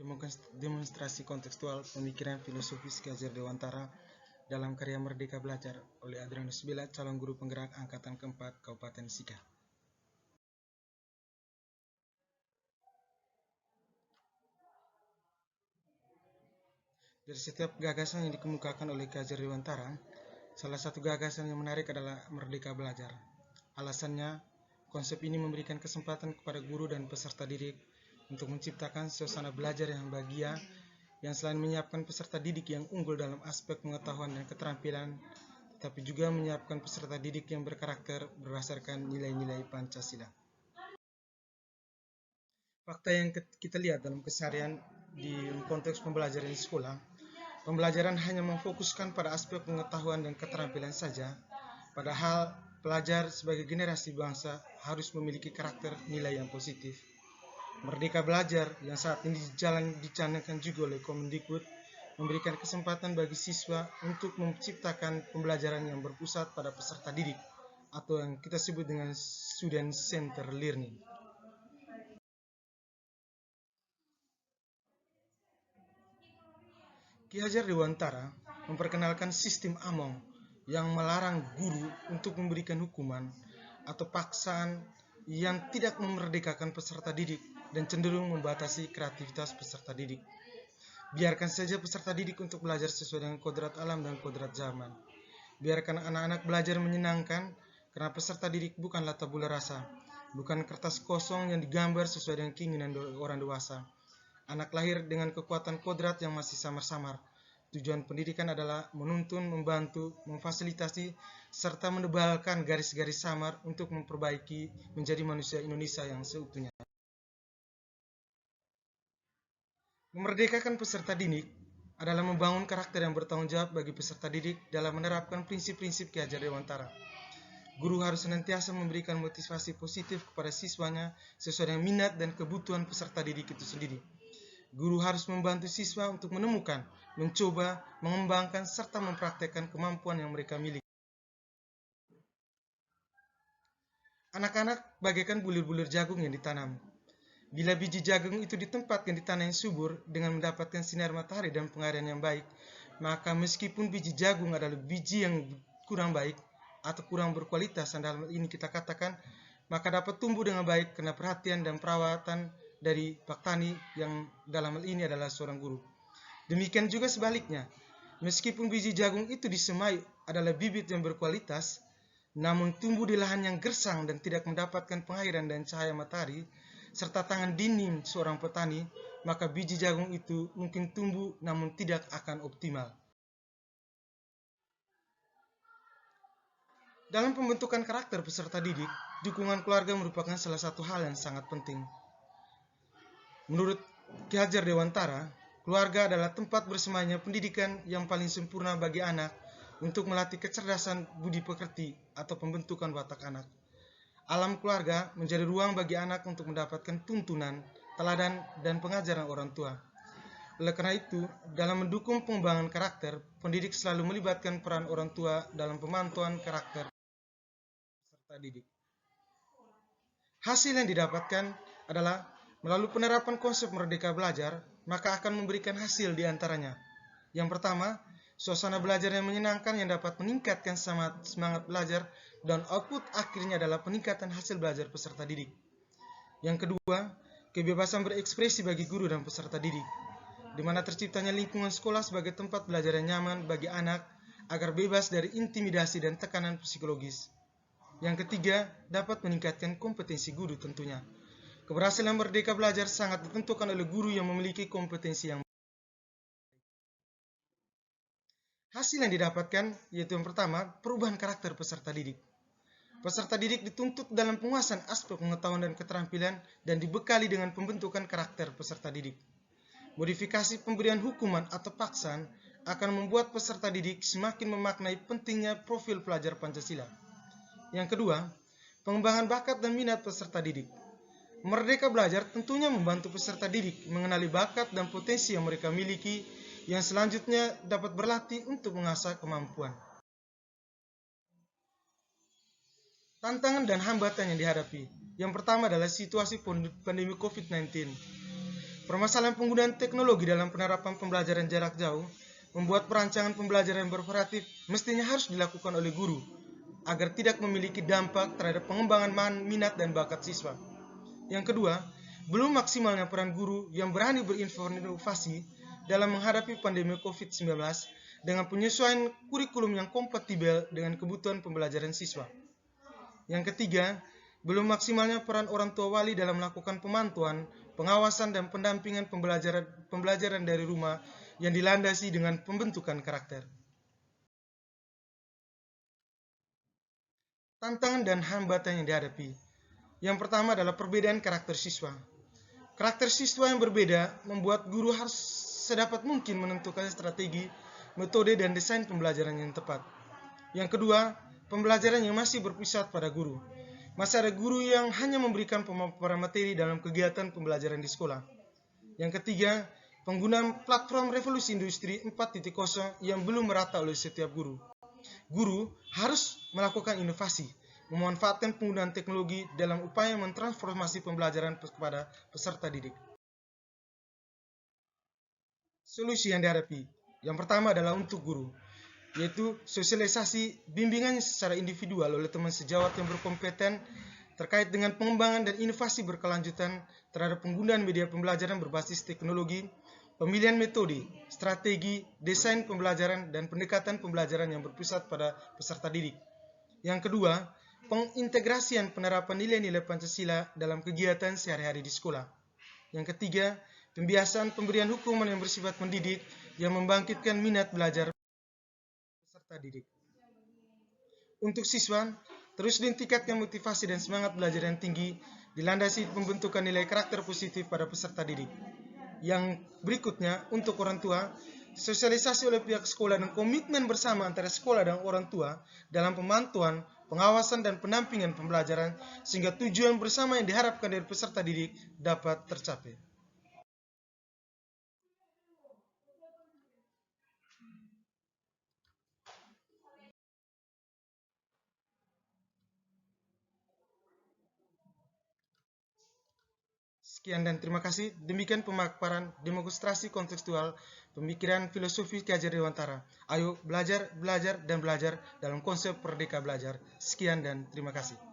Demonstrasi kontekstual pemikiran filosofis Ki Hajar Dewantara dalam karya Merdeka Belajar oleh Adrianus Bella, calon guru penggerak Angkatan keempat Kabupaten Sika. Dari setiap gagasan yang dikemukakan oleh Ki Hajar Dewantara, salah satu gagasan yang menarik adalah Merdeka Belajar. Alasannya, konsep ini memberikan kesempatan kepada guru dan peserta didik untuk menciptakan suasana belajar yang bahagia, yang selain menyiapkan peserta didik yang unggul dalam aspek pengetahuan dan keterampilan, tetapi juga menyiapkan peserta didik yang berkarakter berdasarkan nilai-nilai Pancasila. Fakta yang kita lihat dalam keseharian di konteks pembelajaran di sekolah, pembelajaran hanya memfokuskan pada aspek pengetahuan dan keterampilan saja, padahal pelajar sebagai generasi bangsa harus memiliki karakter nilai yang positif. Merdeka Belajar yang saat ini dicanangkan juga oleh Kemendikbud memberikan kesempatan bagi siswa untuk menciptakan pembelajaran yang berpusat pada peserta didik atau yang kita sebut dengan student center learning. Ki Hajar Dewantara memperkenalkan sistem Among yang melarang guru untuk memberikan hukuman atau paksaan yang tidak memerdekakan peserta didik dan cenderung membatasi kreativitas peserta didik. Biarkan saja peserta didik untuk belajar sesuai dengan kodrat alam dan kodrat zaman. Biarkan anak-anak belajar menyenangkan, karena peserta didik bukanlah tabula rasa, bukan kertas kosong yang digambar sesuai dengan keinginan orang dewasa. Anak lahir dengan kekuatan kodrat yang masih samar-samar. Tujuan pendidikan adalah menuntun, membantu, memfasilitasi, serta menebalkan garis-garis samar untuk memperbaiki menjadi manusia Indonesia yang seutuhnya. Memerdekakan peserta didik adalah membangun karakter yang bertanggung jawab bagi peserta didik dalam menerapkan prinsip-prinsip Ki Hajar Dewantara. Guru harus senantiasa memberikan motivasi positif kepada siswanya sesuai dengan minat dan kebutuhan peserta didik itu sendiri. Guru harus membantu siswa untuk menemukan, mencoba, mengembangkan, serta mempraktekkan kemampuan yang mereka miliki. Anak-anak bagaikan bulir-bulir jagung yang ditanam. Bila biji jagung itu ditempatkan di tanah yang subur dengan mendapatkan sinar matahari dan pengairan yang baik, maka meskipun biji jagung adalah biji yang kurang baik atau kurang berkualitas, dan dalam ini kita katakan, maka dapat tumbuh dengan baik karena perhatian dan perawatan dari petani yang dalam hal ini adalah seorang guru. Demikian juga sebaliknya, meskipun biji jagung itu disemai adalah bibit yang berkualitas, namun tumbuh di lahan yang gersang dan tidak mendapatkan pengairan dan cahaya matahari, serta tangan dingin seorang petani, maka biji jagung itu mungkin tumbuh namun tidak akan optimal. Dalam pembentukan karakter peserta didik, dukungan keluarga merupakan salah satu hal yang sangat penting. Menurut Ki Hajar Dewantara, keluarga adalah tempat bersemayanya pendidikan yang paling sempurna bagi anak untuk melatih kecerdasan budi pekerti atau pembentukan watak anak. Alam keluarga menjadi ruang bagi anak untuk mendapatkan tuntunan, teladan, dan pengajaran orang tua. Oleh karena itu, dalam mendukung pengembangan karakter, pendidik selalu melibatkan peran orang tua dalam pemantauan karakter peserta didik. Hasil yang didapatkan adalah melalui penerapan konsep Merdeka Belajar, maka akan memberikan hasil di antaranya. Yang pertama, suasana belajar yang menyenangkan yang dapat meningkatkan semangat belajar, dan output akhirnya adalah peningkatan hasil belajar peserta didik. Yang kedua, kebebasan berekspresi bagi guru dan peserta didik, di mana terciptanya lingkungan sekolah sebagai tempat belajar yang nyaman bagi anak agar bebas dari intimidasi dan tekanan psikologis. Yang ketiga, dapat meningkatkan kompetensi guru tentunya. Keberhasilan Merdeka Belajar sangat ditentukan oleh guru yang memiliki kompetensi yang baik. Hasil yang didapatkan yaitu yang pertama, perubahan karakter peserta didik. Peserta didik dituntut dalam penguasaan aspek pengetahuan dan keterampilan dan dibekali dengan pembentukan karakter peserta didik. Modifikasi pemberian hukuman atau paksaan akan membuat peserta didik semakin memaknai pentingnya profil pelajar Pancasila. Yang kedua, pengembangan bakat dan minat peserta didik. Merdeka Belajar tentunya membantu peserta didik mengenali bakat dan potensi yang mereka miliki yang selanjutnya dapat berlatih untuk mengasah kemampuan. Tantangan dan hambatan yang dihadapi. Yang pertama adalah situasi pandemi COVID-19. Permasalahan penggunaan teknologi dalam penerapan pembelajaran jarak jauh membuat perancangan pembelajaran bervariatif mestinya harus dilakukan oleh guru agar tidak memiliki dampak terhadap pengembangan minat dan bakat siswa. Yang kedua, belum maksimalnya peran guru yang berani berinovasi dalam menghadapi pandemi COVID-19 dengan penyesuaian kurikulum yang kompatibel dengan kebutuhan pembelajaran siswa. Yang ketiga, belum maksimalnya peran orang tua wali dalam melakukan pemantauan, pengawasan, dan pendampingan pembelajaran dari rumah yang dilandasi dengan pembentukan karakter. Tantangan dan hambatan yang dihadapi. Yang pertama adalah perbedaan karakter siswa. Karakter siswa yang berbeda membuat guru harus sedapat mungkin menentukan strategi, metode, dan desain pembelajaran yang tepat. Yang kedua, pembelajaran yang masih berpusat pada guru. Masih ada guru yang hanya memberikan pemaparan materi dalam kegiatan pembelajaran di sekolah. Yang ketiga, penggunaan platform revolusi industri 4.0 yang belum merata oleh setiap guru. Guru harus melakukan inovasi, memanfaatkan penggunaan teknologi dalam upaya mentransformasi pembelajaran kepada peserta didik. Solusi yang dihadapi. Yang pertama adalah untuk guru, yaitu sosialisasi bimbingan secara individual oleh teman sejawat yang berkompeten terkait dengan pengembangan dan inovasi berkelanjutan terhadap penggunaan media pembelajaran berbasis teknologi, pemilihan metode, strategi, desain pembelajaran, dan pendekatan pembelajaran yang berpusat pada peserta didik. Yang kedua, pengintegrasian penerapan nilai-nilai Pancasila dalam kegiatan sehari-hari di sekolah. Yang ketiga, pembiasaan pemberian hukuman yang bersifat mendidik yang membangkitkan minat belajar peserta didik. Untuk siswa, terus ditingkatkan motivasi dan semangat belajar yang tinggi dilandasi pembentukan nilai karakter positif pada peserta didik. Yang berikutnya, untuk orang tua, sosialisasi oleh pihak sekolah dan komitmen bersama antara sekolah dan orang tua dalam pemantauan, pengawasan, dan pendampingan pembelajaran sehingga tujuan bersama yang diharapkan dari peserta didik dapat tercapai. Sekian dan terima kasih. Demikian pemaparan demonstrasi kontekstual pemikiran filosofi Ki Hajar Dewantara. Ayo belajar, belajar, dan belajar dalam konsep Merdeka Belajar. Sekian dan terima kasih.